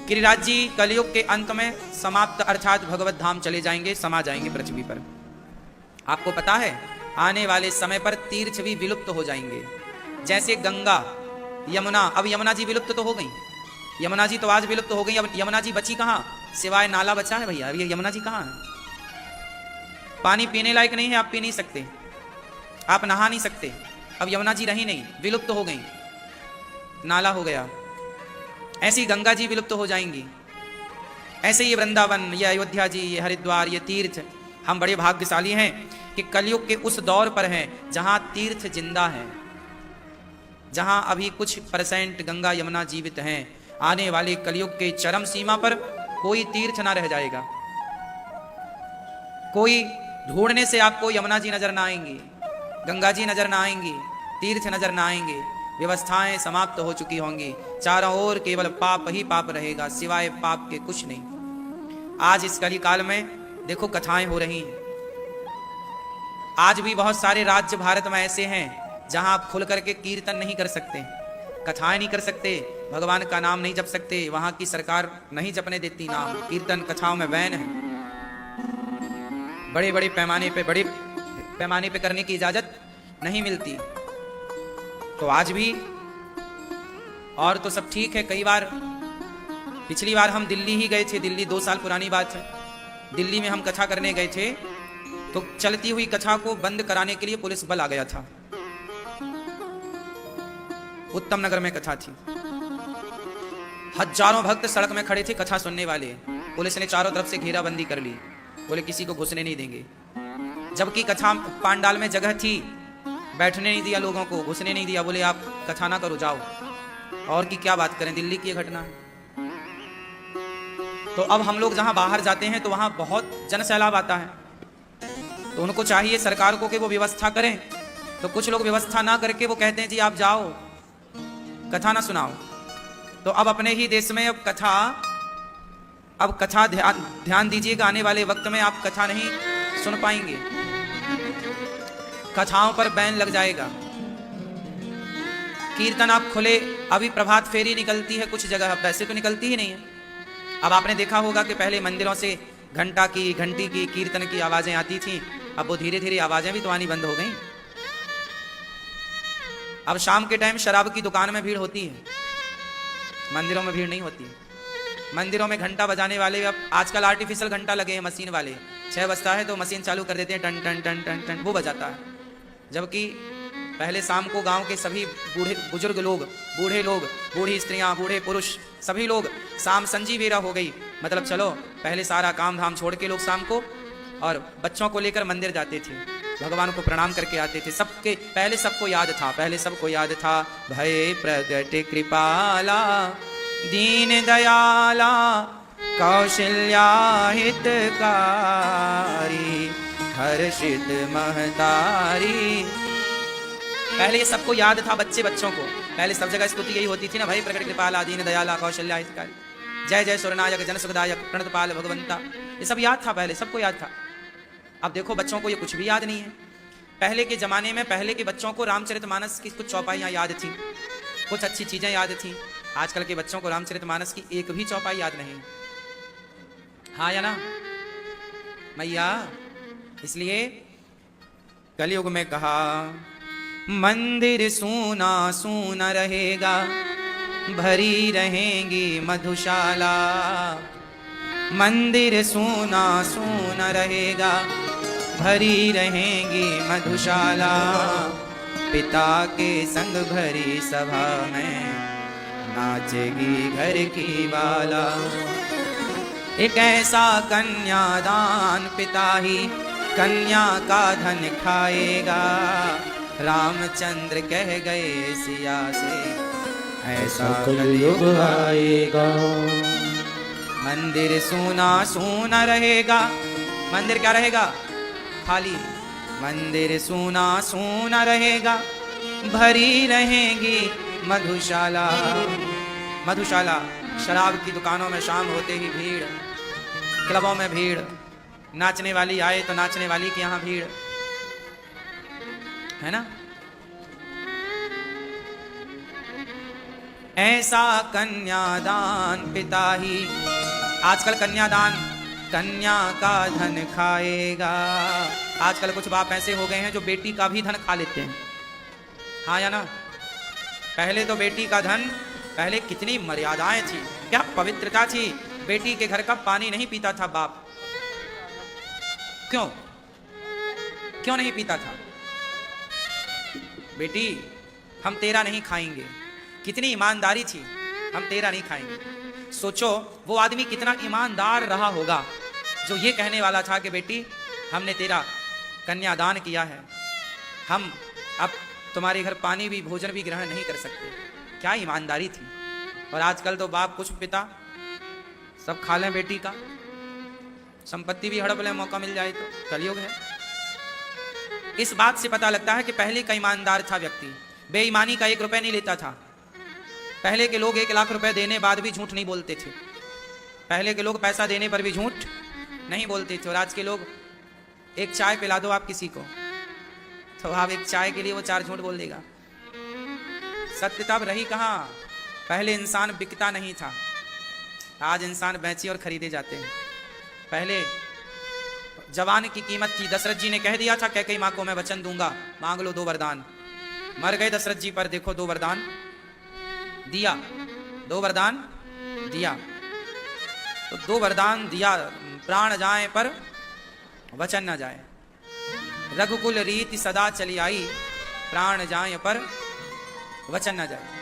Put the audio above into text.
गिरिराज जी कलयुग के अंत में समाप्त अर्थात भगवत धाम चले जाएंगे, समा जाएंगे पृथ्वी पर। आपको पता है आने वाले समय पर तीर्थ भी विलुप्त हो जाएंगे, जैसे गंगा, यमुना। अब यमुना जी विलुप्त तो हो गई, यमुना जी तो आज विलुप्त हो गई। अब यमुना जी बची कहाँ? सिवाय नाला बचा है भैया। अब ये यमुना जी कहाँ है? पानी पीने लायक नहीं है, आप पी नहीं सकते, आप नहा नहीं सकते। अब यमुना जी रही नहीं, विलुप्त हो गई, नाला हो गया। ऐसी गंगा जी विलुप्त हो जाएंगी। ऐसे ये वृंदावन, ये अयोध्या जी, ये हरिद्वार, ये तीर्थ, हम बड़े भाग्यशाली हैं कि कलयुग के उस दौर पर हैं जहां तीर्थ जिंदा है, जहां अभी कुछ % गंगा यमुना जीवित हैं। आने वाले कलयुग के चरम सीमा पर कोई तीर्थ ना रह जाएगा। कोई ढूंढने से आपको यमुना जी नजर ना आएंगी, गंगा जी नजर ना आएंगी, तीर्थ नजर ना आएंगे। व्यवस्थाएं समाप्त हो चुकी होंगी, चारों ओर केवल पाप ही पाप रहेगा, सिवाय पाप के कुछ नहीं। आज इस कली काल में देखो कथाएं हो रही हैं। आज भी बहुत सारे राज्य भारत में ऐसे हैं जहां आप खुल करके कीर्तन नहीं कर सकते, कथाएं नहीं कर सकते, भगवान का नाम नहीं जप सकते। वहां की सरकार नहीं जपने देती नाम, कीर्तन कथाओं में बैन है। बड़े बड़े पैमाने पे करने की इजाजत नहीं मिलती। तो आज भी, और तो सब ठीक है। कई बार, पिछली बार हम दिल्ली ही गए थे, दिल्ली 2 साल पुरानी बात है। दिल्ली में हम कथा करने गए थे, तो चलती हुई कथा को बंद कराने के लिए पुलिस बल आ गया था। उत्तम नगर में कथा थी, हजारों भक्त सड़क में खड़े थे कथा सुनने वाले। पुलिस ने चारों तरफ से घेराबंदी कर ली, बोले किसी को घुसने नहीं देंगे। जबकि कथा पांडाल में जगह थी, बैठने नहीं दिया लोगों को, घुसने नहीं दिया, बोले आप कथा ना करो, जाओ। और की क्या बात करें, दिल्ली की घटना है। तो अब हम लोग जहां बाहर जाते हैं तो वहां बहुत जन सैलाब आता है, तो उनको चाहिए सरकार को कि वो व्यवस्था करें। तो कुछ लोग व्यवस्था ना करके वो कहते हैं जी आप जाओ, कथा ना सुनाओ। तो अब अपने ही देश में अब कथा ध्यान दीजिएगा, आने वाले वक्त में आप कथा नहीं सुन पाएंगे, कथाओं पर बैन लग जाएगा। कीर्तन आप खुले, अभी प्रभात फेरी निकलती है कुछ जगह, अब वैसे तो निकलती ही नहीं है। अब आपने देखा होगा कि पहले मंदिरों से घंटी की कीर्तन की आवाजें आती थी, अब वो धीरे धीरे आवाजें भी तो आनी बंद हो गई। अब शाम के टाइम शराब की दुकान में भीड़ होती है, मंदिरों में भीड़ नहीं होती। मंदिरों में घंटा बजाने वाले, अब आजकल आर्टिफिशियल घंटा लगे हैं मशीन वाले, 6 बजता है तो मशीन चालू कर देते हैं, टन टन टन टन टन वो बजाता है। जबकि पहले शाम को गांव के सभी बुजुर्ग लोग, बूढ़े लोग, बूढ़ी स्त्रियां, बूढ़े पुरुष, सभी लोग, शाम संजी बेरा हो गई, मतलब चलो पहले सारा काम धाम छोड़ के लोग शाम को और बच्चों को लेकर मंदिर जाते थे, भगवान को प्रणाम करके आते थे। सबके पहले सबको याद था, भय प्रगट कृपाला दीन दयाला कौशल्या हितकारी हर्षित महतारी। पहले ये सबको याद था, बच्चों को पहले सब जगह स्तुति यही होती थी ना, भय प्रगट कृपाला दीन दयाला कौशल्या हितकारी, जय जय सुरनायक जन सुखदायक प्रणतपाल भगवंता, ये सब याद था, पहले सबको याद था। अब देखो बच्चों को ये कुछ भी याद नहीं है। पहले के जमाने में पहले के बच्चों को रामचरितमानस की कुछ चौपाइयाँ याद थी, कुछ अच्छी चीजें याद थी। आजकल के बच्चों को रामचरितमानस की एक भी चौपाई याद नहीं। हाँ या ना मैया? इसलिए कलयुग में कहा मंदिर सूना सूना रहेगा, भरी रहेंगी मधुशाला। मंदिर सूना सूना रहेगा, भरी रहेंगी मधुशाला। पिता के संग भरी सभा में नाचेगी घर की बाला। एक ऐसा कन्यादान पिता ही कन्या का धन खाएगा। रामचंद्र कह गए सिया से ऐसा कलयुग आएगा। मंदिर सूना सूना रहेगा, मंदिर क्या रहेगा? खाली। मंदिर सूना सूना रहेगा, भरी रहेगी मधुशाला। मधुशाला, शराब की दुकानों में शाम होते ही भीड़, क्लबों में भीड़, नाचने वाली आए तो नाचने वाली की यहाँ भीड़ है ना। ऐसा कन्यादान पिता ही। आजकल कन्यादान, कन्या का धन खाएगा। आजकल कुछ बाप ऐसे हो गए हैं जो बेटी का भी धन खा लेते हैं, हाँ या ना। पहले तो बेटी का धन, पहले कितनी मर्यादाएं थी, क्या पवित्रता थी। बेटी के घर का पानी नहीं पीता था बाप। क्यों क्यों नहीं पीता था? बेटी हम तेरा नहीं खाएंगे। कितनी ईमानदारी थी, हम तेरा नहीं खाएंगे। सोचो वो आदमी कितना ईमानदार रहा होगा जो ये कहने वाला था कि बेटी हमने तेरा कन्यादान किया है, हम अब तुम्हारे घर पानी भी भोजन भी ग्रहण नहीं कर सकते। क्या ईमानदारी थी। और आजकल तो बाप कुछ पिता सब खा लें बेटी का, संपत्ति भी हड़प लें मौका मिल जाए तो। कलयुग है। इस बात से पता लगता है कि पहले का ईमानदार था व्यक्ति, बेईमानी का 1 रुपया नहीं लेता था। पहले के लोग 1 लाख रुपए देने बाद भी झूठ नहीं बोलते थे। पहले के लोग पैसा देने पर भी झूठ नहीं बोलते थे। और आज के लोग एक चाय पिला दो आप किसी को तो आप एक चाय के लिए वो 4 झूठ बोल देगा। सत्यता अब रही कहाँ। पहले इंसान बिकता नहीं था, आज इंसान बेचे और खरीदे जाते हैं। पहले जवान की कीमत थी। दशरथ जी ने कह दिया था कैकेयी माँ को मैं वचन दूंगा, मांग लो 2 वरदान। मर गए दशरथ जी पर देखो 2 वरदान दिया, 2 वरदान दिया। तो 2 वरदान दिया, प्राण जाए पर वचन न जाए। रघुकुल रीति सदा चली आई, प्राण जाए पर वचन न जाए।